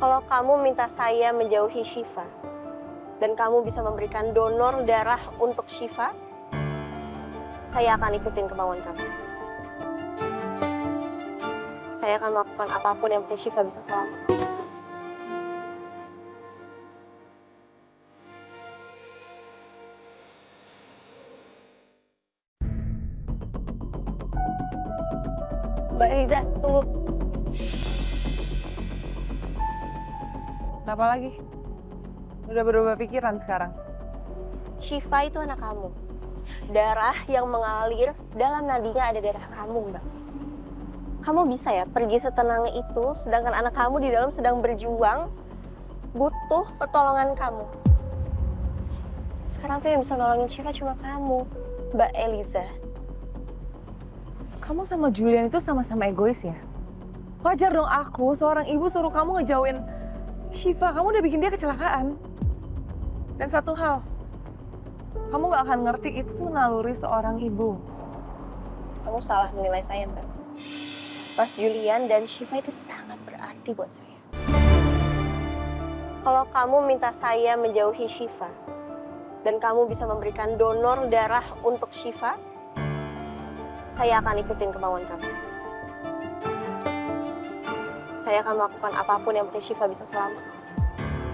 Kalau kamu minta saya menjauhi Syifa, dan kamu bisa memberikan donor darah untuk Syifa, saya akan ikutin kemauan kamu. Saya akan melakukan apapun yang penting Syifa bisa selamat. Mbak Riza, tunggu. Kenapa lagi? Udah berubah pikiran sekarang? Syifa itu anak kamu. Darah yang mengalir dalam nadinya ada darah kamu, Mbak. Kamu bisa ya pergi setenang itu, sedangkan anak kamu di dalam sedang berjuang, butuh pertolongan kamu. Sekarang tuh yang bisa nolongin Syifa cuma kamu, Mbak Eliza. Kamu sama Julian itu sama-sama egois ya? Wajar dong aku, seorang ibu suruh kamu ngejauhin Syifa. Kamu udah bikin dia kecelakaan. Dan satu hal, kamu gak akan ngerti itu tuh naluri seorang ibu. Kamu salah menilai saya, Mbak. Mas Julian dan Syifa itu sangat berarti buat saya. Kalau kamu minta saya menjauhi Syifa, dan kamu bisa memberikan donor darah untuk Syifa, saya akan ikutin kemauan kamu. Saya akan melakukan apapun yang penting Syifa bisa selamat.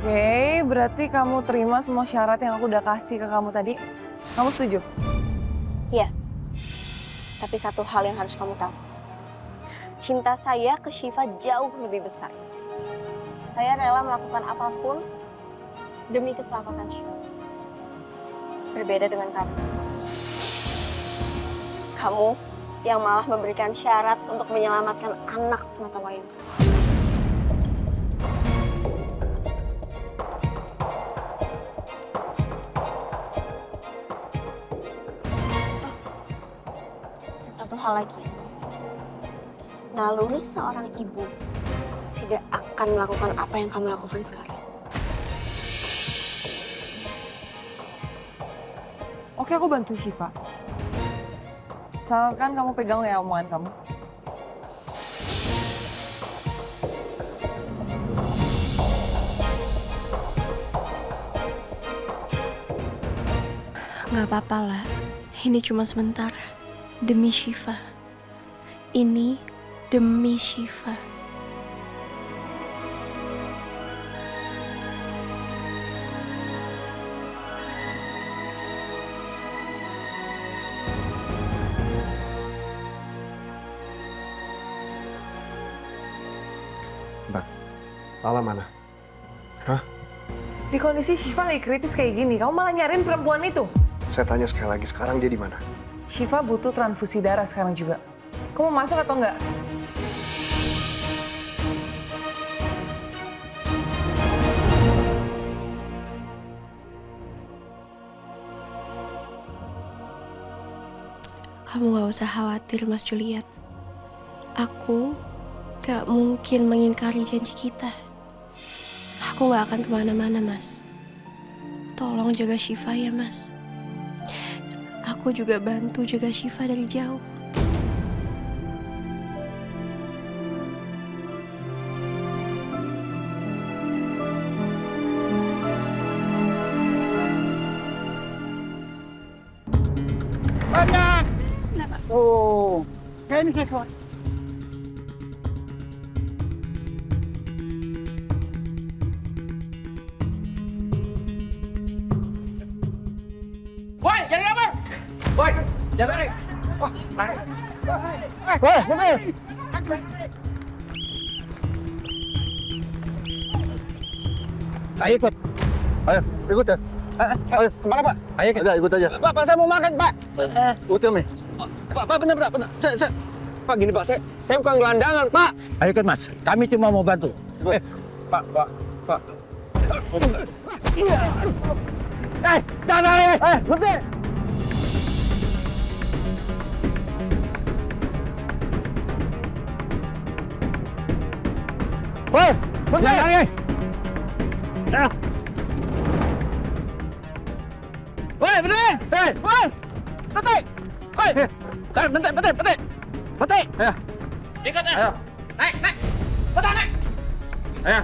Oke, berarti kamu terima semua syarat yang aku udah kasih ke kamu tadi? Kamu setuju? Iya. Tapi satu hal yang harus kamu tahu. Cinta saya ke Syifa jauh lebih besar. Saya rela melakukan apapun demi keselamatan Syifa. Berbeda dengan kamu. Kamu yang malah memberikan syarat untuk menyelamatkan anak semata wayang kamu. Dan satu hal lagi. Naluri seorang ibu tidak akan melakukan apa yang kamu lakukan sekarang. Oke, aku bantu Syifa. Asalkan kamu pegang ya omongan kamu. Gak apa-apa lah, ini cuma sementara. Demi Syifa. Ini demi Syifa. Bentar, Lala mana? Hah? Di kondisi Syifa lagi kritis kayak gini, kamu malah nyariin perempuan itu? Saya tanya sekali lagi, sekarang dia di mana? Syifa butuh transfusi darah sekarang juga. Kamu masuk atau enggak? Kamu gak usah khawatir, Mas Julian. Aku gak mungkin mengingkari janji kita. Aku gak akan kemana-mana, Mas. Tolong jaga Syifa ya, Mas. Aku juga bantu jaga Syifa dari jauh. Banyak! Oh, kayak ini saya kuat. Woi, jadi apa? Woi, jangan lari. Wah, lari. Woi, sini. Ayo ikut. Ayo, ikut ya. Ayo, kemana Pak? Ayo ikut. Udah, ikut aja. Pak, saya mau makan Pak. Ikut ya, Mi. Pak, bentar. Saya, Pak gini Pak, saya bukan gelandangan Pak. Ayo kan Mas, kami cuma mau bantu. Pak. Jangan lari! Berhenti! Woi, Berhenti! jangan lari! Woi, berhenti! Woi, berhenti! Woi, berhenti! Ayo. Ikat ya! Naik! Betul, naik! Ayo.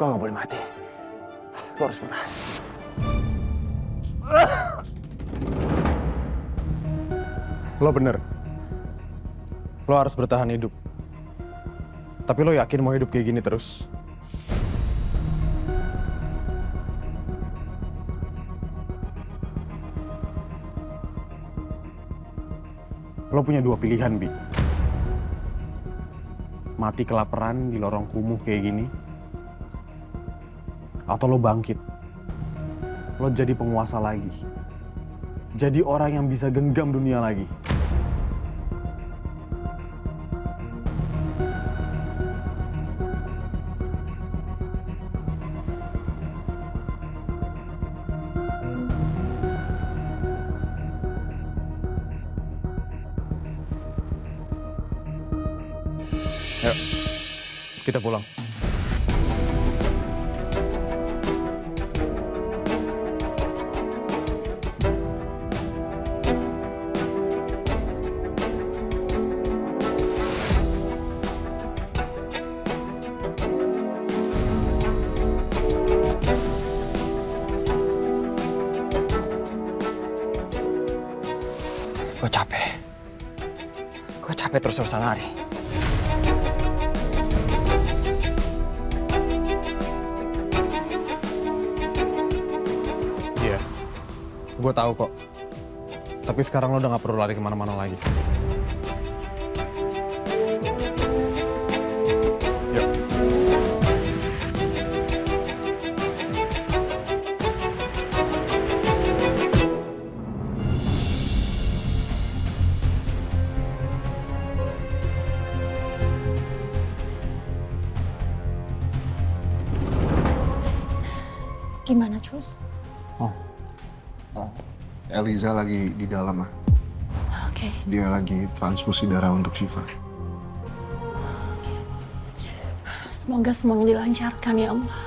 Kau nggak boleh mati. Kau harus bertahan. Lo bener. Lo harus bertahan hidup. Tapi lo yakin mau hidup kayak gini terus? Lo punya dua pilihan, Bi. Mati kelaparan di lorong kumuh kayak gini. Atau lo bangkit. Lo jadi penguasa lagi. Jadi orang yang bisa genggam dunia lagi. Yuk, kita pulang. Gue capek terus-terusan lari. Iya, gue tahu kok. Tapi sekarang lo udah gak perlu lari kemana-mana lagi. Yuk. Gimana, Cus? Eliza lagi di dalam, Ma. Oke. Dia lagi transfusi darah untuk Syifa. Semoga semuanya dilancarkan ya Allah.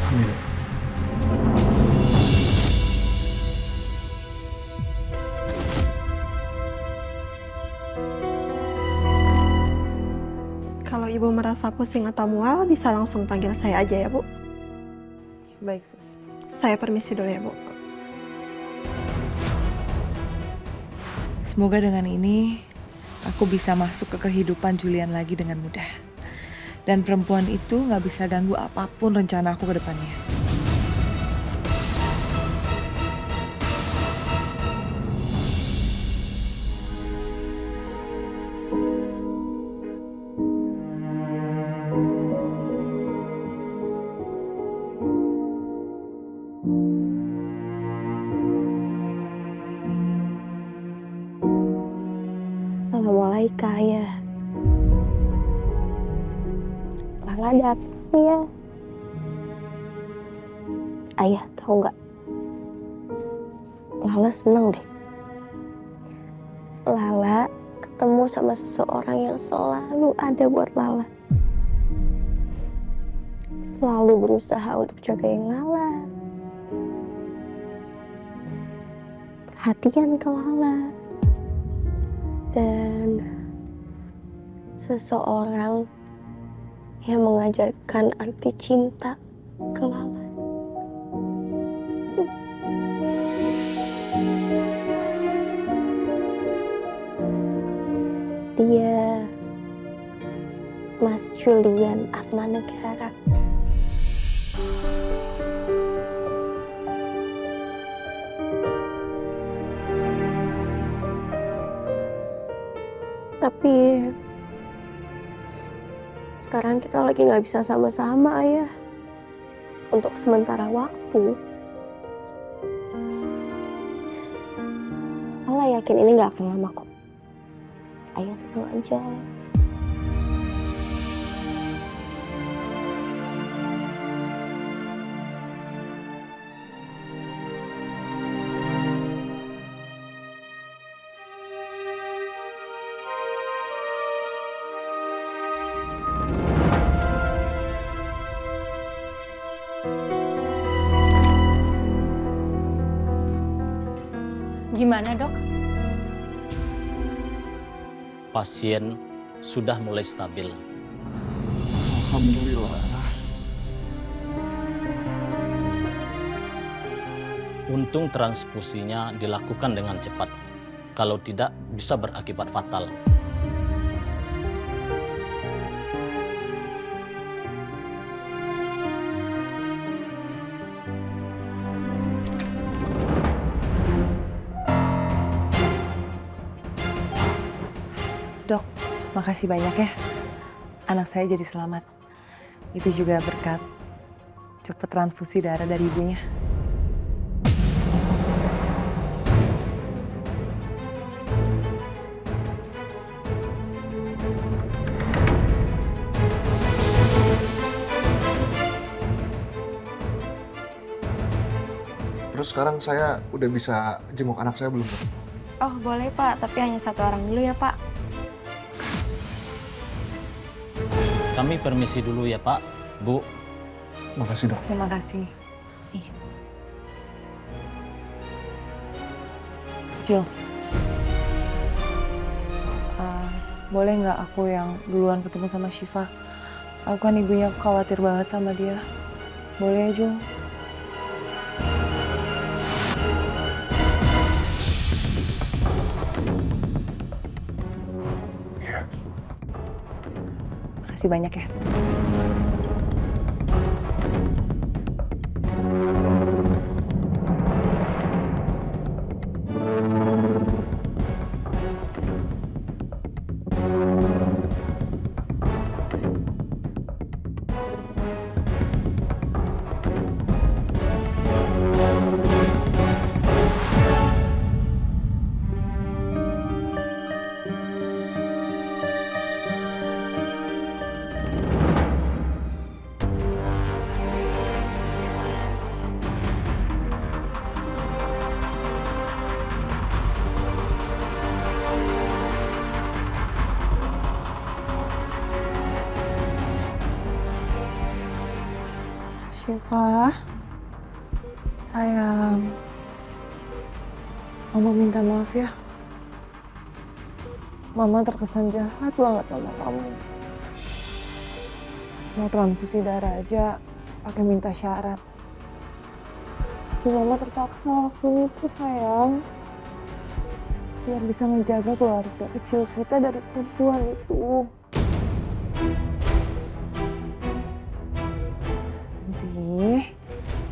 Amin. Kalau Ibu merasa pusing atau mual, bisa langsung panggil saya aja ya, Bu. Baik, Sus. Saya permisi dulu ya, Bu. Semoga dengan ini aku bisa masuk ke kehidupan Julian lagi dengan mudah. Dan perempuan itu gak bisa ganggu apapun rencana aku ke depannya. Assalamualaikum, Ayah. Lala datang ya. Ayah tahu nggak? Lala seneng deh. Lala ketemu sama seseorang yang selalu ada buat Lala. Selalu berusaha untuk jagain Lala. Perhatian ke Lala. Dan seseorang yang mengajarkan arti cinta ke Lala. Dia Mas Julian Atmanegara. Tapi sekarang kita lagi nggak bisa sama-sama, Ayah. Untuk sementara waktu. Lala yakin ini nggak akan lama kok. Ayah tenang aja. Gimana, Dok? Pasien sudah mulai stabil. Alhamdulillah. Untung transfusinya dilakukan dengan cepat. Kalau tidak, bisa berakibat fatal. Dok, makasih banyak ya. Anak saya jadi selamat. Itu juga berkat cepet transfusi darah dari ibunya. Terus sekarang saya udah bisa jenguk anak saya belum, Dok? Oh boleh Pak, tapi hanya satu orang dulu ya Pak. Kami permisi dulu ya Pak, Bu. Makasih, Dok. Terima kasih. Sih. Jill, boleh nggak aku yang duluan ketemu sama Syifa? Aku kan ibunya khawatir banget sama dia. Boleh ya, Jill? Makasih banyak ya. Syifa, sayang, Mama minta maaf ya. Mama terkesan jahat banget sama kamu. Mau transfusi darah aja pakai minta syarat. Tapi Mama terpaksa lakuin itu sayang. Biar bisa menjaga keluarga kecil kita dari perempuan itu.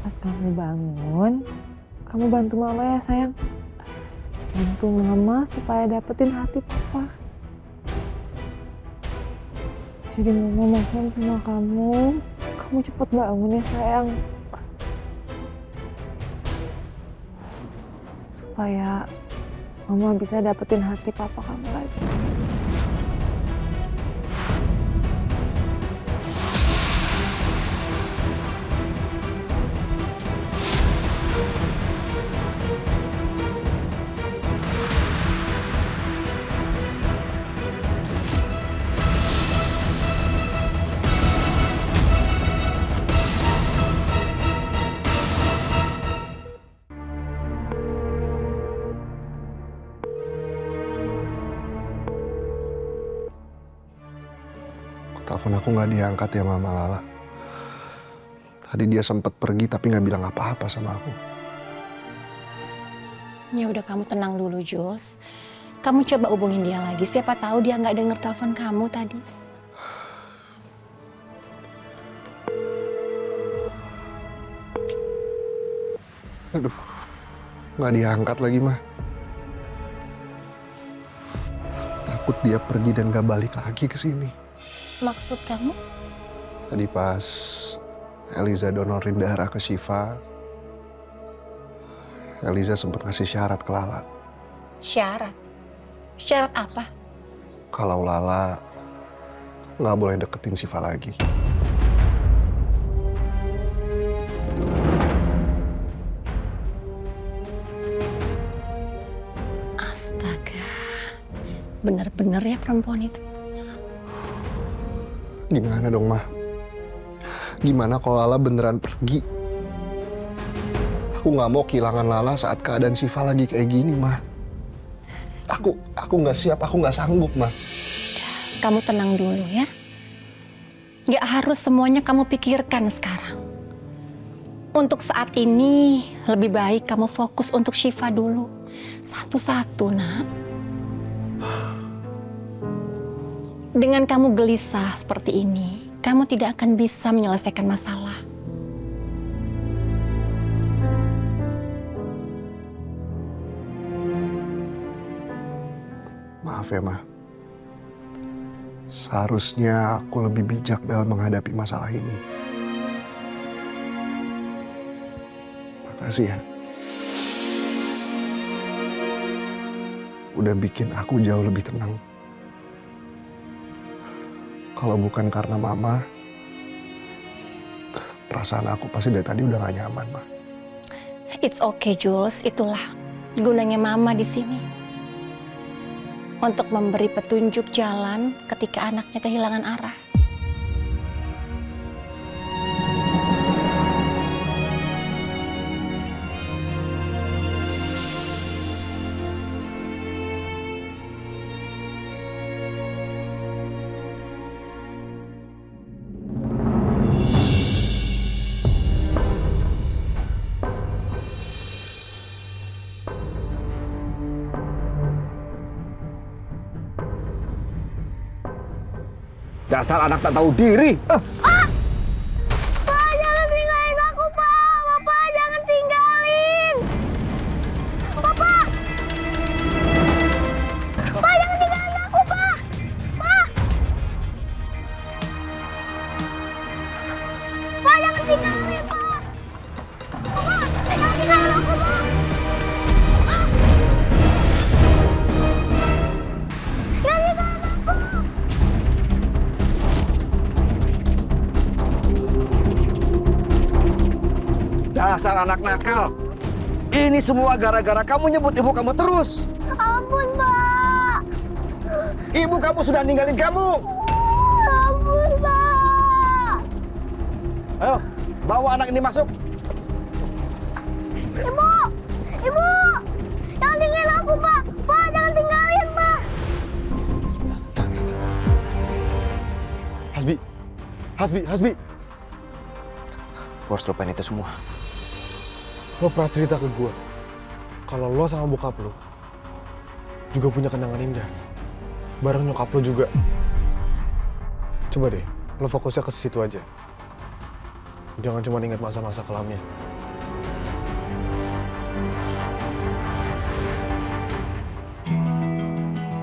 Pas kamu bangun, kamu bantu Mama ya sayang. Bantu Mama supaya dapetin hati Papa. Jadi Mama mohon sama kamu cepet bangun ya sayang. Supaya Mama bisa dapetin hati Papa kamu lagi. Telepon aku nggak diangkat ya Mama Lala. Tadi dia sempat pergi tapi nggak bilang apa-apa sama aku. Ya udah kamu tenang dulu Jules. Kamu coba hubungin dia lagi. Siapa tahu dia nggak denger telepon kamu tadi. Aduh, nggak diangkat lagi mah. Takut dia pergi dan nggak balik lagi ke sini. Maksud kamu? Tadi pas Eliza donorin darah ke Syifa, Eliza sempat ngasih syarat ke Lala. Syarat? Syarat apa? Kalau Lala nggak boleh deketin Syifa lagi. Astaga, bener-bener ya perempuan itu. Gimana dong, Mah? Gimana kalau Lala beneran pergi? Aku nggak mau kehilangan Lala saat keadaan Syifa lagi kayak gini, Mah. Aku nggak siap, aku nggak sanggup, Mah. Kamu tenang dulu ya. Gak harus semuanya kamu pikirkan sekarang. Untuk saat ini, lebih baik kamu fokus untuk Syifa dulu. Satu-satu, nak. Dengan kamu gelisah seperti ini, kamu tidak akan bisa menyelesaikan masalah. Maaf ya, Ma. Seharusnya aku lebih bijak dalam menghadapi masalah ini. Makasih ya. Udah bikin aku jauh lebih tenang. Kalau bukan karena Mama, perasaan aku pasti dari tadi udah gak nyaman, Ma. It's okay, Jules. Itulah gunanya mama di sini. Untuk memberi petunjuk jalan ketika anaknya kehilangan arah. Dasar anak tak tahu diri. Pak, jangan tinggalin aku, Pak. Bapak, jangan tinggalin. Bapak. Pak, jangan tinggalin aku, Pak. Pak. Pak, jangan tinggalin, Pak. Bapak, jangan tinggalin aku, Pak. Jangan tinggalin aku. Dasar anak nakal. Ini semua gara-gara kamu nyebut ibu kamu terus. Ampun, Pak. Ibu kamu sudah ninggalin kamu. Ampun, Pak. Ayo, bawa anak ini masuk. Ibu! Ibu! Jangan tinggalin aku, Pak! Pak, jangan tinggalin, Pak! Hasbi. Gue harus lupain itu semua. Lo pernah cerita ke gue kalau lo sama bokap lo juga punya kenangan indah bareng nyokap lo juga. Coba deh, lo fokusnya ke situ aja. Jangan cuma ingat masa-masa kelamnya.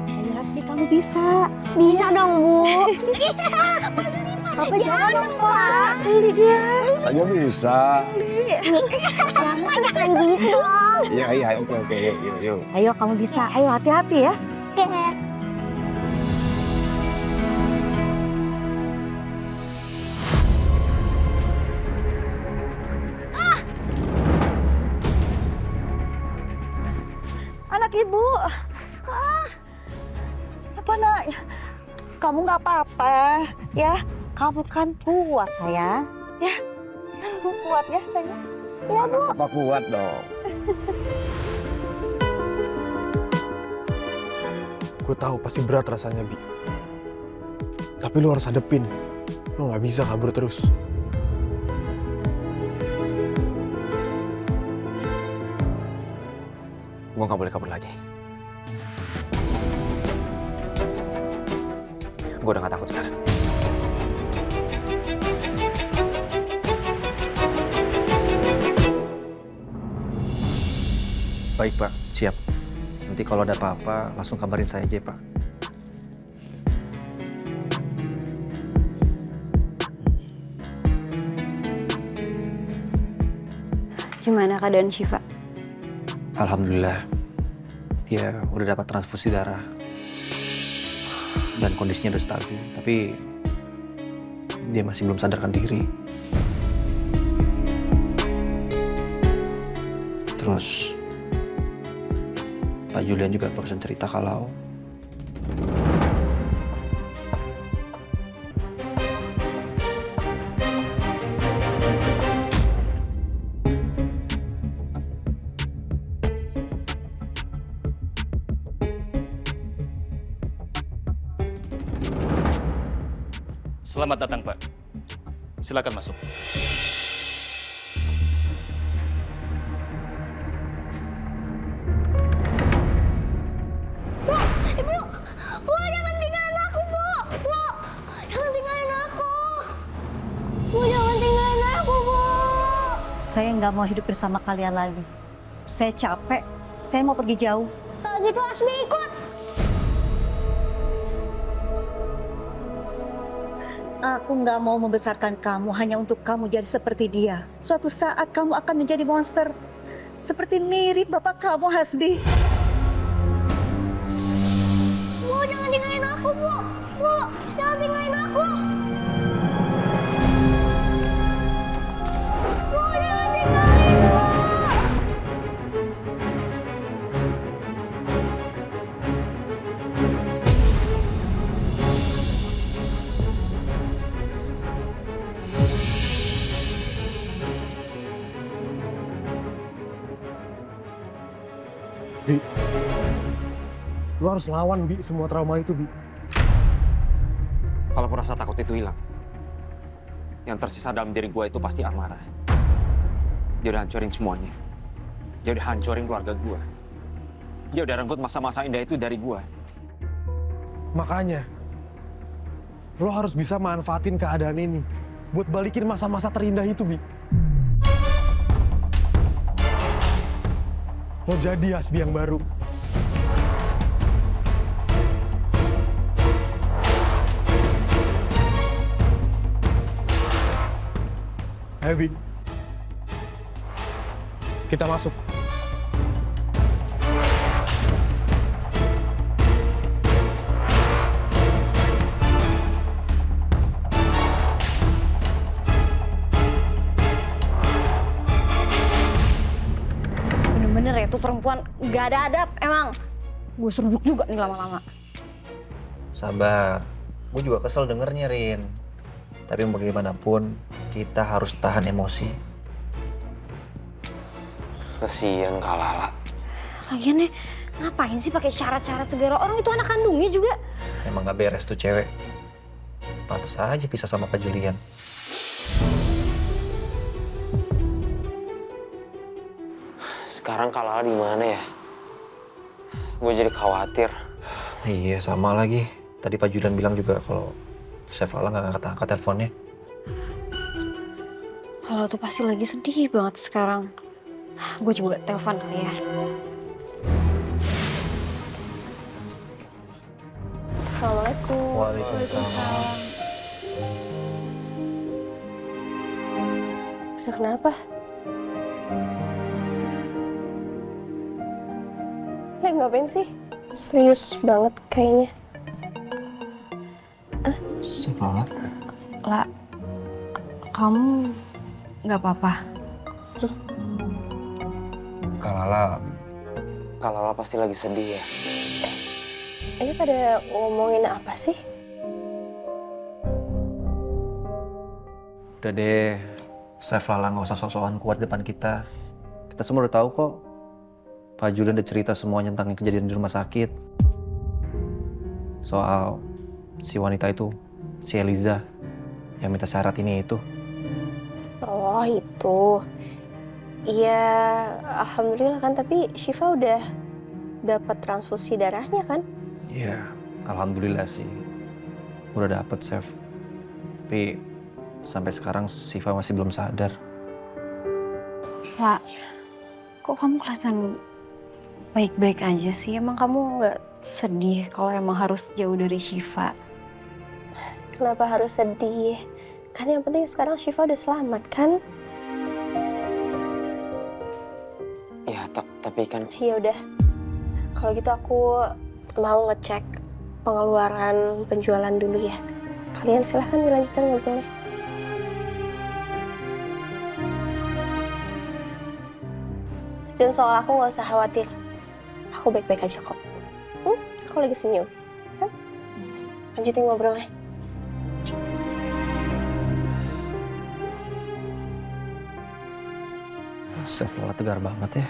Ayo, Hasbi, kamu bisa. Bisa dong, Bu. Papa jangan dong, Pak. Iya. Ayo bisa. Kamu jangan gitu dong. Iya, oke, yuk. Ayo, kamu bisa. Ayo, hati-hati ya. Oke. Anak ibu. Apa, Nak? Kamu nggak apa-apa, ya? Kamu kan kuat, sayang. Ya, kamu kuat ya, sayang. Iya, Bu. Apa kuat dong. Gue tahu pasti berat rasanya, Bi. Tapi lo harus hadepin. Lo nggak bisa kabur terus. Gue nggak boleh kabur lagi. Gue udah gak takut sekarang. Baik, Pak. Siap. Nanti kalau ada apa-apa, langsung kabarin saya aja, Pak. Gimana keadaan Syifa? Alhamdulillah. Dia udah dapat transfusi darah. Dan kondisinya udah stabil. Tapi dia masih belum sadarkan diri. Terus Pak Julian juga barusan cerita kalau Selamat datang, Pak. Silakan masuk. Bu, Ibu, Bu, jangan tinggalin aku, Bu. Bu, jangan tinggalin aku. Bu, jangan tinggalin aku, Bu. Saya nggak mau hidup bersama kalian lagi. Saya capek, saya mau pergi jauh. Kalau gitu Asmi ikut. Aku nggak mau membesarkan kamu hanya untuk kamu jadi seperti dia. Suatu saat kamu akan menjadi monster. Seperti mirip bapak kamu, Hasbi. Bu, jangan tinggalin aku, Bu. Bu, jangan tinggalin aku. Bu, jangan tinggalin, Bu. Bi, lu harus lawan, Bi, semua trauma itu, Bi. Kalau rasa takut itu hilang, yang tersisa dalam diri gue itu pasti amarah. Dia udah hancurin semuanya. Dia udah hancurin keluarga gue. Dia udah renggut masa-masa indah itu dari gue. Makanya, lo harus bisa manfaatin keadaan ini buat balikin masa-masa terindah itu, Bi. Lo jadi Hasbi yang baru. Ayo, Bi. Kita masuk. Bener ya, tuh perempuan gak ada adab emang. Gue seruduk juga nih lama-lama. Sabar, gue juga kesel dengernya, Rin. Tapi bagaimanapun, kita harus tahan emosi. Kesian Kak Lala. Lagian ya, ngapain sih pakai syarat-syarat segala? Orang itu anak kandungnya juga. Emang gak beres tuh cewek. Pantes aja pisah sama Kak Julian. Sekarang Kak Lala di mana ya? Gue jadi khawatir. Iya, sama lagi. Tadi Pak Julian bilang juga kalau Chef Lala nggak angkat-angkat teleponnya. Kalau tuh pasti lagi sedih banget sekarang. Gue juga telepon kali ya. Assalamualaikum. Waalaikumsalam. Ada kenapa? Lagi ngapain sih? Serius banget kayaknya. Chef Lala. La, kamu nggak apa-apa? Kak Lala pasti lagi sedih ya. Ini pada ngomongin apa sih? Udah deh, Chef Lala nggak usah sok-sokan kuat depan kita. Kita semua udah tahu kok. Pak Julian udah cerita semuanya tentang kejadian di rumah sakit. Soal si wanita itu, si Eliza, yang minta syarat ini itu. Oh itu. Iya, alhamdulillah kan. Tapi Syifa udah dapat transfusi darahnya kan? Iya, alhamdulillah sih. Udah dapet, Chef. Tapi sampai sekarang Syifa masih belum sadar. La, kok kamu kelihatan baik-baik aja sih? Emang kamu nggak sedih kalau emang harus jauh dari Syifa? Kenapa harus sedih? Kan yang penting sekarang Syifa udah selamat kan? Ya, tapi kan... Ya udah. Kalau gitu aku mau ngecek pengeluaran penjualan dulu ya. Kalian silahkan dilanjutkan ngobrolnya. Dan soal aku nggak usah khawatir. Aku baik-baik aja kok. Aku lagi senyum. Kan? Lanjutin ngobrolnya. Chef Lala tegar banget ya.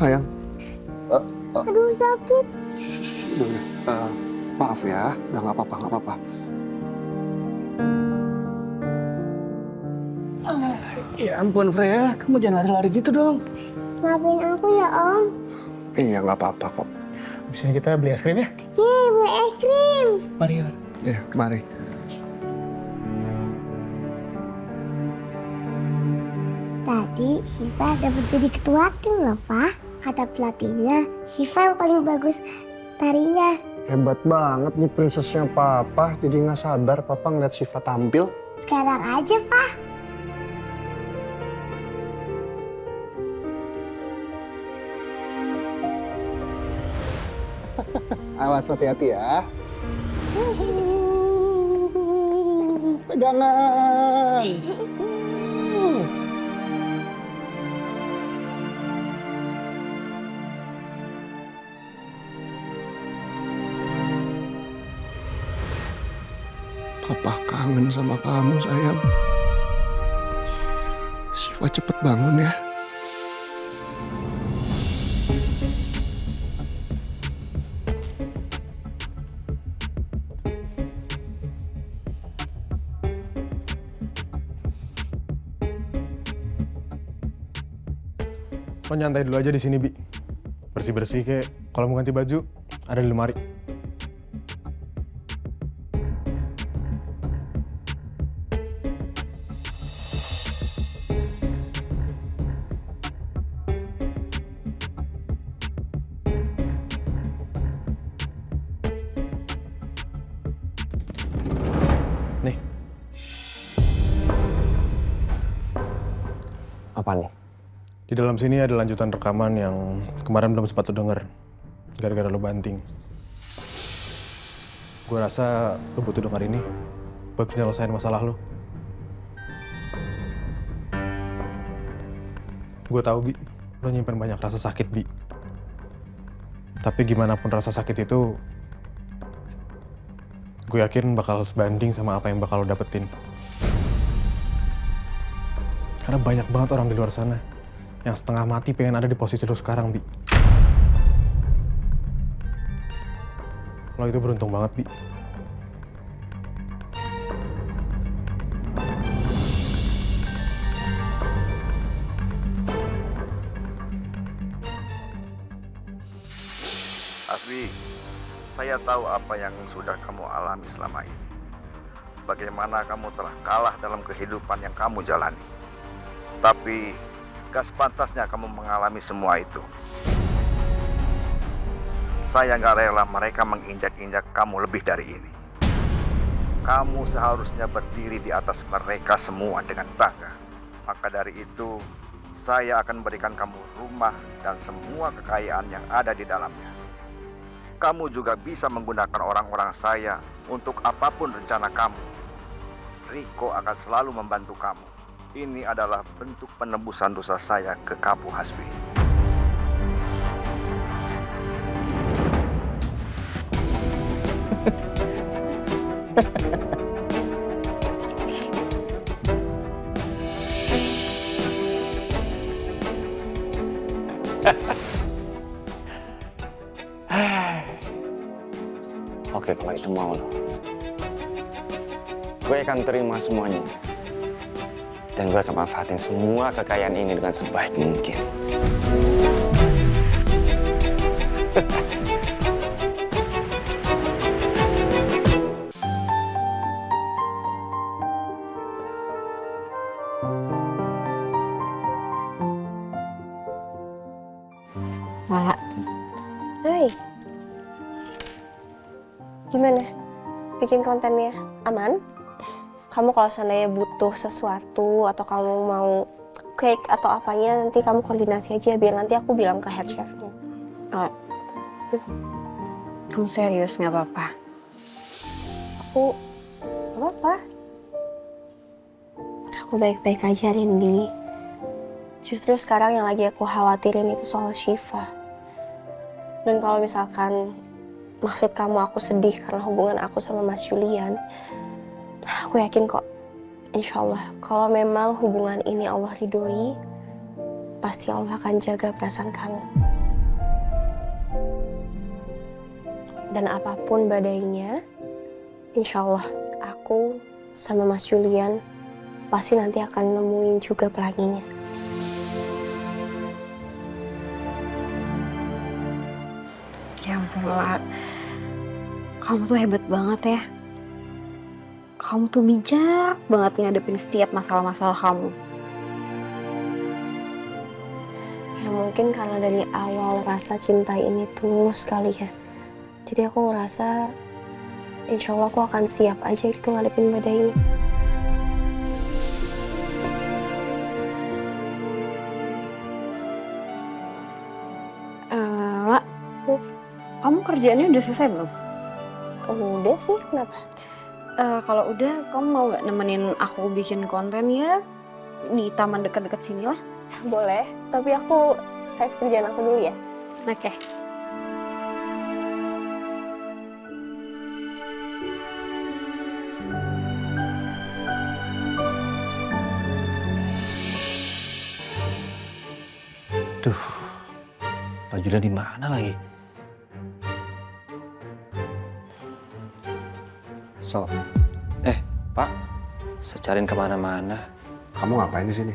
Sayang. Aduh sakit. Udah. Maaf ya, udah nggak apa-apa. Ya ampun Freya, kamu jangan lari-lari gitu dong. Maafin aku ya Om. Iya nggak apa-apa kok. Bisa kita beli es krim ya? Yeay, beli es krim. Mari ya. Iya, mari. Tadi Syifa dapat jadi ketua tim loh Pak. Kata pelatihnya, Syifa yang paling bagus tarinya. Hebat banget nih prinsesnya Papa. Jadi nggak sabar Papa ngeliat Syifa tampil. Sekarang aja Pak. Awas hati-hati ya. Pegangan. Papa kangen sama kamu sayang. Syifa cepet bangun ya. Lo nyantai dulu aja di sini, Bi. Bersih-bersih kayak kalau mau ganti baju ada di lemari. Nih. Apa nih? Di dalam sini ada lanjutan rekaman yang kemarin belum sempat lo denger. Gara-gara lo banting. Gue rasa lo butuh dengar ini buat penyelesaian masalah lo. Gue tahu, Bi, lo nyimpen banyak rasa sakit, Bi. Tapi gimana pun rasa sakit itu, gue yakin bakal sebanding sama apa yang bakal lo dapetin. Karena banyak banget orang di luar sana yang setengah mati pengen ada di posisi lo sekarang, Bi. Lo itu beruntung banget, Bi. Asbi, saya tahu apa yang sudah kamu alami selama ini. Bagaimana kamu telah kalah dalam kehidupan yang kamu jalani. Tapi gak sepantasnya kamu mengalami semua itu. Saya gak rela mereka menginjak-injak kamu lebih dari ini. Kamu seharusnya berdiri di atas mereka semua dengan bangga. Maka dari itu, saya akan berikan kamu rumah dan semua kekayaan yang ada di dalamnya. Kamu juga bisa menggunakan orang-orang saya untuk apapun rencana kamu. Riko akan selalu membantu kamu. Ini adalah bentuk penebusan dosa saya ke kamu, Hasbi. Oke, kalau itu mau lo. Gue akan terima semuanya. Dan gue akan manfaatin semua kekayaan ini dengan sebaik mungkin. Pak. Hai. Gimana? Bikin kontennya aman? Kamu kalau seandainya butuh sesuatu atau kamu mau cake atau apanya, nanti kamu koordinasi aja biar nanti aku bilang ke head chefnya. Oh. Kamu serius nggak apa-apa? Aku nggak apa-apa. Aku baik-baik aja, Rindi. Justru sekarang yang lagi aku khawatirin itu soal Syifa. Dan kalau misalkan maksud kamu aku sedih karena hubungan aku sama Mas Julian, aku yakin kok, insya Allah, kalau memang hubungan ini Allah ridhoi, pasti Allah akan jaga perasaan kamu. Dan apapun badainya, insya Allah aku sama Mas Julian pasti nanti akan nemuin juga pelanginya. Ya ampun, Lala. Kamu tuh hebat banget ya. Kamu tuh bijak banget ngadepin setiap masalah-masalah kamu. Ya mungkin karena dari awal rasa cinta ini tulus kali ya. Jadi aku ngerasa insya Allah aku akan siap aja gitu ngadepin badai ini. Lala, kamu kerjaannya udah selesai belum? Udah sih, kenapa? Kalau udah, kamu mau nggak nemenin aku bikin konten ya di taman dekat-dekat sini lah? Boleh, tapi aku save kerjaan aku dulu ya. Oke. Duh, Pak Julian di mana lagi? Sal. Pak, saya cariin kemana-mana. Kamu ngapain di sini?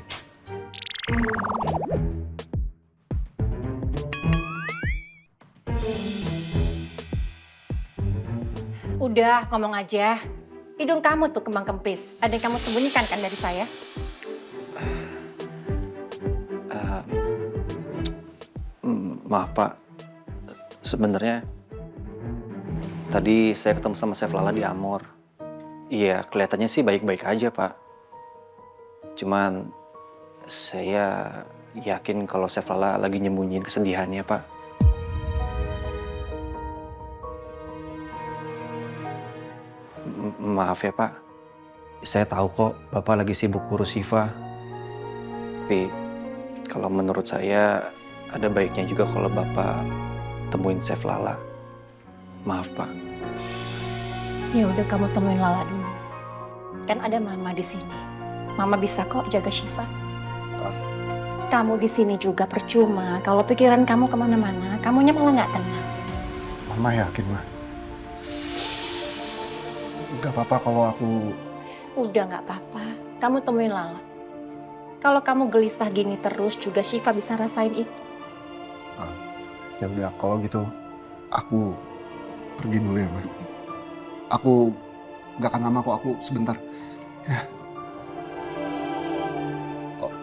Udah, ngomong aja. Hidung kamu tuh kembang kempis. Ada yang kamu sembunyikan kan dari saya? Maaf Pak, sebenarnya tadi saya ketemu sama Chef Lala di Amor. Iya, kelihatannya sih baik-baik aja Pak. Cuman saya yakin kalau Chef Lala lagi nyembunyiin kesedihannya Pak. Maaf ya Pak, saya tahu kok Bapak lagi sibuk urus Syifa. Tapi kalau menurut saya ada baiknya juga kalau Bapak temuin Chef Lala. Maaf Pak. Ya udah, kamu temuin Lala dulu. Kan ada Mama di sini. Mama bisa kok jaga Syifa. Kamu di sini juga percuma. Kalau pikiran kamu kemana-mana, kamunya malah nggak tenang. Mama yakin, Ma? Gak apa-apa kalau aku... Udah nggak apa-apa. Kamu temuin Lala. Kalau kamu gelisah gini terus, juga Syifa bisa rasain itu. Ya udah, kalau gitu aku pergi dulu ya, Ma. Aku gak akan lama kok, aku sebentar. Ya.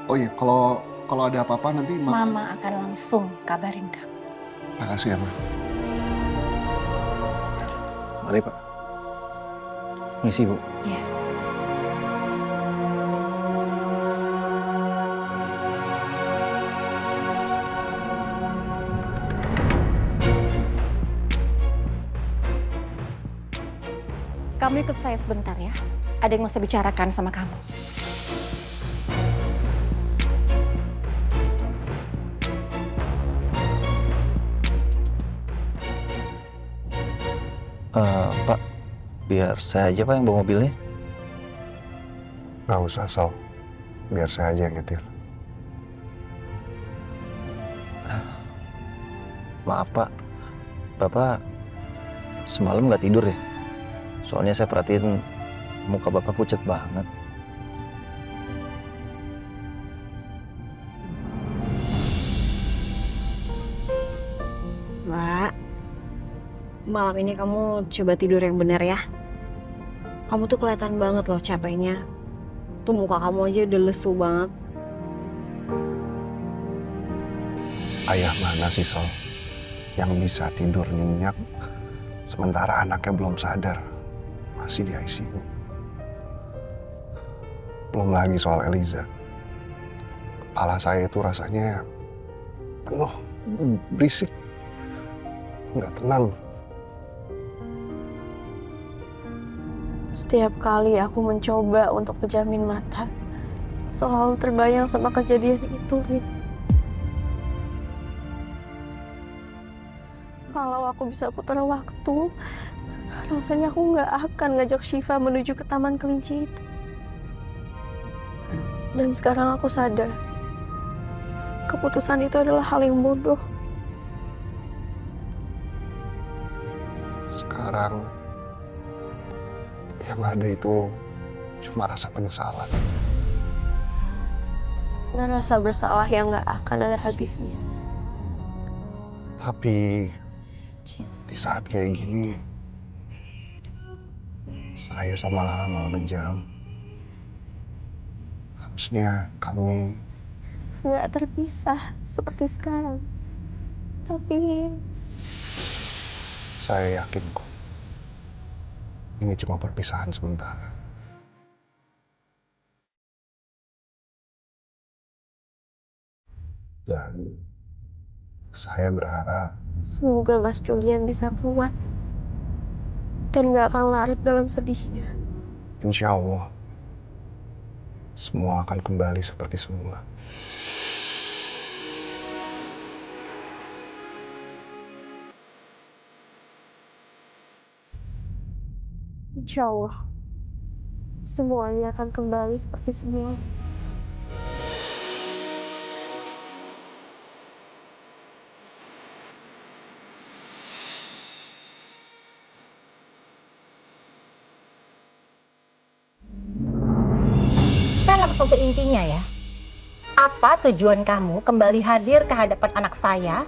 Oh iya, kalau ada apa-apa nanti Mama akan langsung kabarin kamu. Makasih ya, Ma. Mari Pak. Misi Bu. Ya. Kamu ikut saya sebentar ya. Ada yang mau saya bicarakan sama kamu. Pak, biar saya aja Pak yang bawa mobilnya. Gak usah, Sal. Biar saya aja yang nyetir. Maaf Pak, Bapak semalam nggak tidur ya? Soalnya saya perhatiin muka Bapak pucat banget. Mbak, malam ini kamu coba tidur yang benar ya. Kamu tuh kelihatan banget loh capeknya. Tuh muka kamu aja udah lesu banget. Ayah mana sih, Sal? Yang bisa tidur nyenyak sementara anaknya belum sadar. Masih di ICU. Belum lagi soal Eliza. Kepala saya itu rasanya penuh, berisik. Nggak tenang. Setiap kali aku mencoba untuk pejamin mata, selalu terbayang sama kejadian itu, Rin. Kalau aku bisa putar waktu, rasanya aku nggak akan ngajak Syifa menuju ke taman kelinci itu. Dan sekarang aku sadar, keputusan itu adalah hal yang bodoh. yang ada itu cuma rasa penyesalan. Dan rasa bersalah yang gak akan ada habisnya. Tapi di saat kayak gini, saya sama Lala malah ngejam. Harusnya kami Gak terpisah seperti sekarang. Tapi saya yakin kok ini cuma perpisahan sementara. Dan saya berharap semoga Mas Julian bisa kuat dan gak akan larut dalam sedihnya. insya Allah semua akan kembali seperti semula. Insya Allah semuanya akan kembali seperti semula. Kita langsung ke intinya ya. Apa tujuan kamu kembali hadir ke hadapan anak saya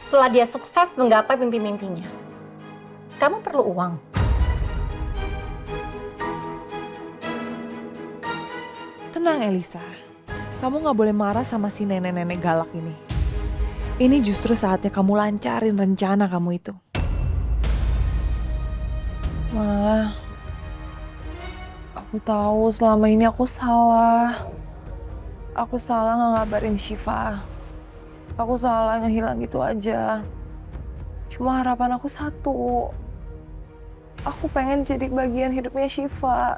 setelah dia sukses menggapai mimpi-mimpinya? Kamu perlu uang. Tenang Elisa, kamu gak boleh marah sama si nenek-nenek galak ini. Ini justru saatnya kamu lancarin rencana kamu itu. Ma, aku tahu selama ini aku salah. Aku salah nggak ngabarin Syifa. Aku salah ngehilang gitu aja. Cuma harapan aku satu. Aku pengen jadi bagian hidupnya Syifa.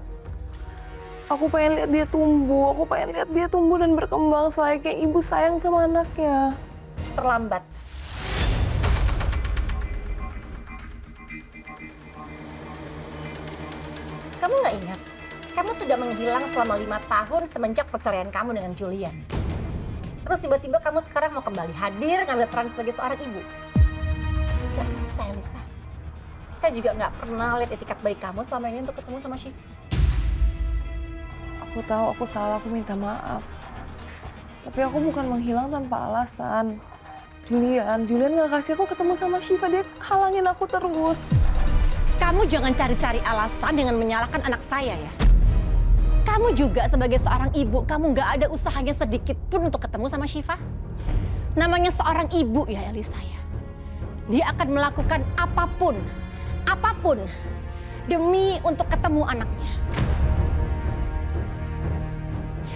Aku pengen lihat dia tumbuh. Aku pengen lihat dia tumbuh dan berkembang selayaknya ibu sayang sama anaknya. Terlambat. Kamu nggak ingat? Kamu sudah menghilang selama 5 tahun semenjak perceraian kamu dengan Julian. Terus tiba-tiba kamu sekarang mau kembali hadir ngambil peran sebagai seorang ibu. Gak bisa, Lisa. Saya juga nggak pernah lihat etikat baik kamu selama ini untuk ketemu sama Syifa. Aku tahu aku salah, aku minta maaf. Tapi aku bukan menghilang tanpa alasan. Julian nggak kasih aku ketemu sama Syifa, dia halangin aku terus. Kamu jangan cari-cari alasan dengan menyalahkan anak saya ya. Kamu juga sebagai seorang ibu, kamu nggak ada usahanya sedikit pun untuk ketemu sama Syifa. Namanya seorang ibu ya Elisa ya. Dia akan melakukan apapun demi untuk ketemu anaknya.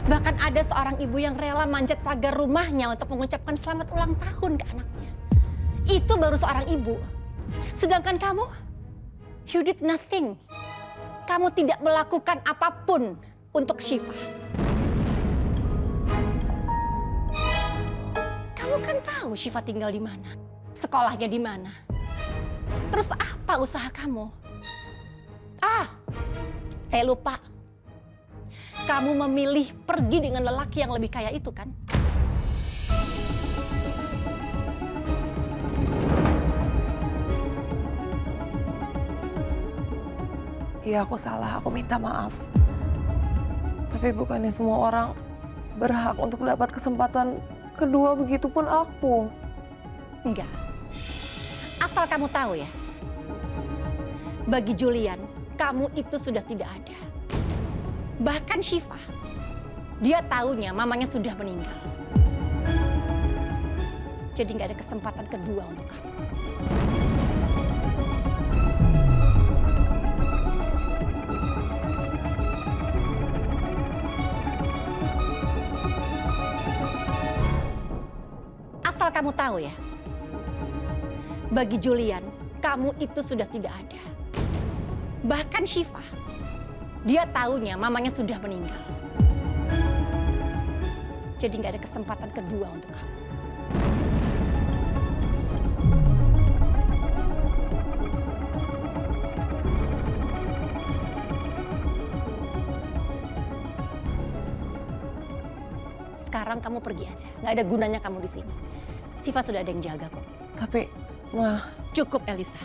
Bahkan ada seorang ibu yang rela manjat pagar rumahnya untuk mengucapkan selamat ulang tahun ke anaknya. Itu baru seorang ibu. Sedangkan kamu, you did nothing. Kamu tidak melakukan apapun untuk Syifa. Kamu kan tahu Syifa tinggal di mana, sekolahnya di mana. Terus apa usaha kamu? Saya lupa. Kamu memilih pergi dengan lelaki yang lebih kaya itu kan? Iya, aku salah, aku minta maaf. Tapi bukannya semua orang berhak untuk dapat kesempatan kedua, begitupun aku. Enggak. Asal kamu tahu ya, bagi Julian, kamu itu sudah tidak ada. Bahkan Syifa, dia taunya mamanya sudah meninggal. Jadi nggak ada kesempatan kedua untuk kamu. Asal kamu tahu ya, bagi Julian, kamu itu sudah tidak ada. Bahkan Syifa, dia taunya mamanya sudah meninggal. Jadi nggak ada kesempatan kedua untuk kamu. Sekarang kamu pergi aja. Nggak ada gunanya kamu di sini. Syifa sudah ada yang jaga kok. Tapi, Ma... Cukup, Elisa.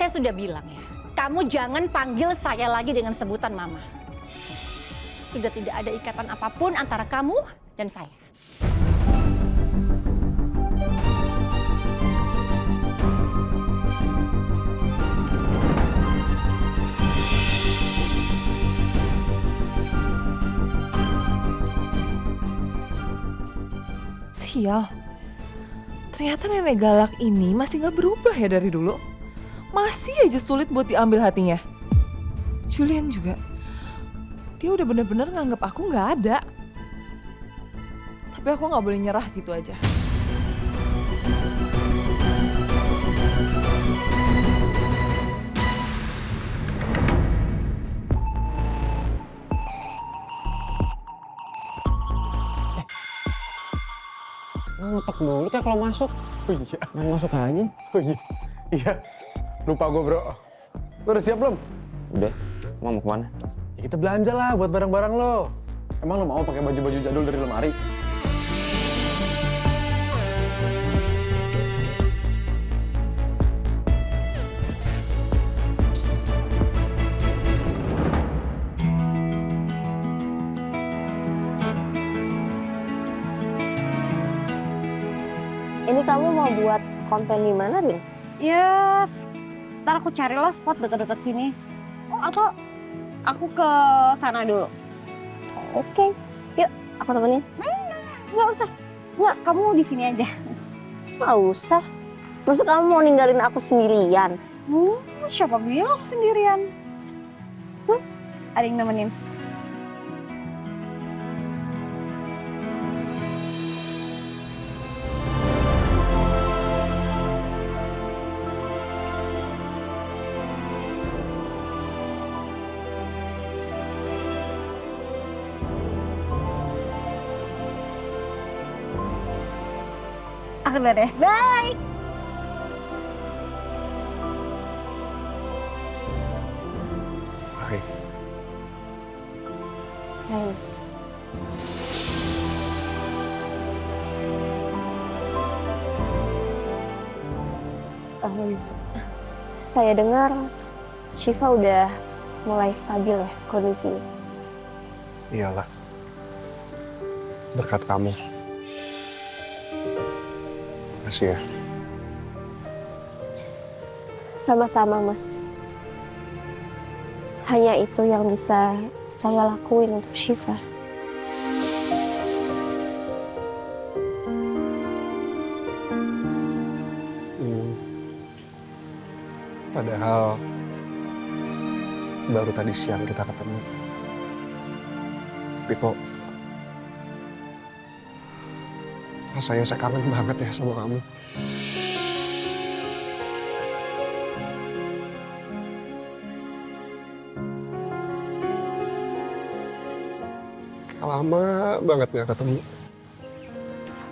Saya sudah bilang ya, kamu jangan panggil saya lagi dengan sebutan mama. Sudah tidak ada ikatan apapun antara kamu dan saya. Sial, ternyata nenek galak ini masih gak berubah ya dari dulu. Masih aja sulit buat diambil hatinya. Julian juga, dia udah bener-bener nganggap aku gak ada. Tapi aku gak boleh nyerah gitu aja. Ngetok dulu kayak kalau masuk. Oh iya. Mau masuk aja. Oh iya. Iya. Lupa gue bro. Lo udah siap belum? Udah. Mau kemana? Ya kita belanja lah buat barang-barang lo. Emang lo mau pakai baju-baju jadul dari lemari? Ini kamu mau buat konten di mana, Rin? Yes, ntar aku carilah spot dekat-dekat sini. Oh, atau aku ke sana dulu. Oke, yuk aku temenin. Nggak usah. Nggak, kamu di sini aja. Nggak usah. Maksud kamu mau ninggalin aku sendirian? Siapa bilang aku sendirian? Ada yang nemenin. Aku udah deh. Bye. Hai. Thanks. Saya dengar Syifa udah mulai stabil ya kondisinya. Iyalah. Berkat kamu. Makasih ya. Sama-sama, Mas. Hanya itu yang bisa saya lakuin untuk Syifa. Padahal baru tadi siang kita ketemu. Tapi kok rasanya saya kangen banget ya sama kamu. Lama banget nggak ketemu.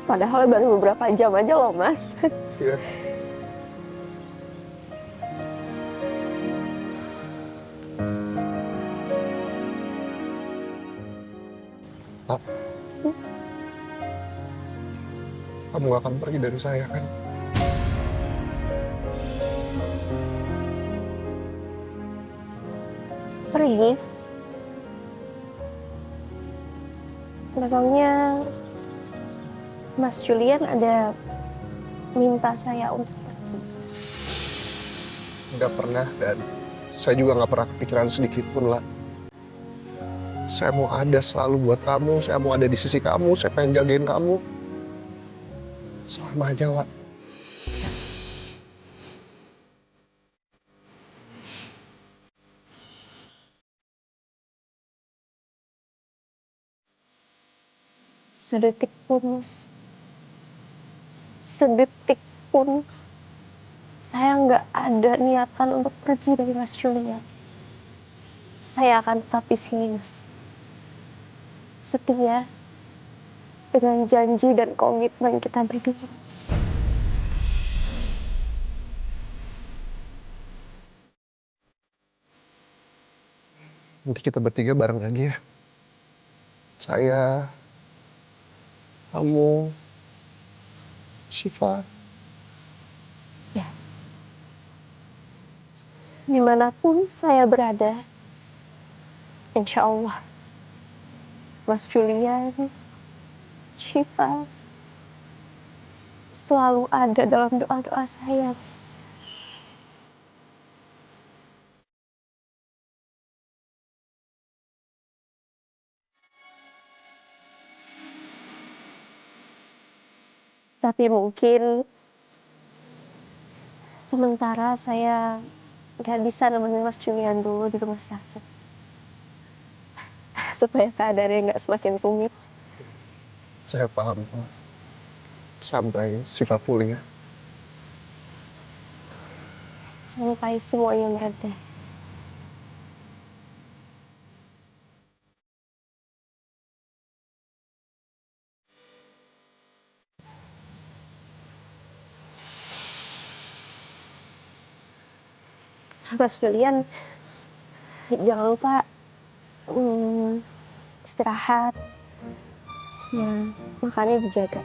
Padahal baru beberapa jam aja loh, Mas. Iya. Pak, kamu gak akan pergi dari saya kan? Pergi? Memangnya Mas Julian ada minta saya untuk pergi? Nggak pernah, dan saya juga nggak pernah kepikiran sedikit pun lah. Saya mau ada selalu buat kamu, saya mau ada di sisi kamu, saya pengen jagain kamu. Selamanya, Wak. Sedetik pun, Mas. Sedetik pun saya nggak ada niatan untuk pergi dari Mas Julian. Saya akan tetap di sini, Mas. Setia dengan janji dan komitmen kita berdua. Nanti kita bertiga bareng lagi ya. Saya, kamu, Syifa. Ya. Dimanapun saya berada, insya Allah Mas Julian, Syifa selalu ada dalam doa-doa saya, Mas. Tapi mungkin sementara saya nggak bisa nemenin Mas Julian dulu di rumah sakit. Supaya keadaannya nggak semakin rumit. Saya paham, Mas. Sampai Syifa pulih ya. Sampai semuanya mereda. Mas Julian, jangan lupa istirahat, semua makannya dijaga.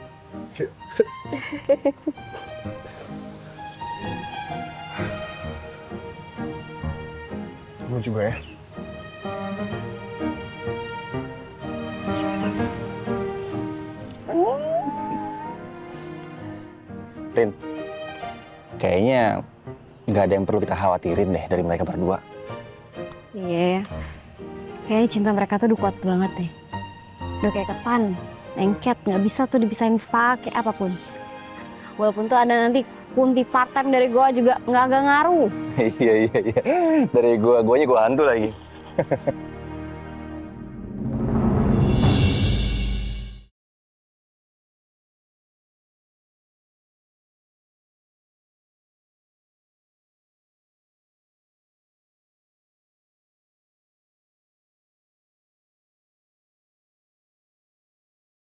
Kamu juga ya. Rin, kayaknya nggak ada yang perlu kita khawatirin deh dari mereka berdua. Iya, kayaknya cinta mereka tuh udah kuat banget deh. Udah kayak ketan, lengket, nggak bisa tuh dipisahin pakai apapun. Walaupun tuh ada nanti kunti part time dari gua juga nggak ngaruh. Iya. Dari guanya gua hantu lagi.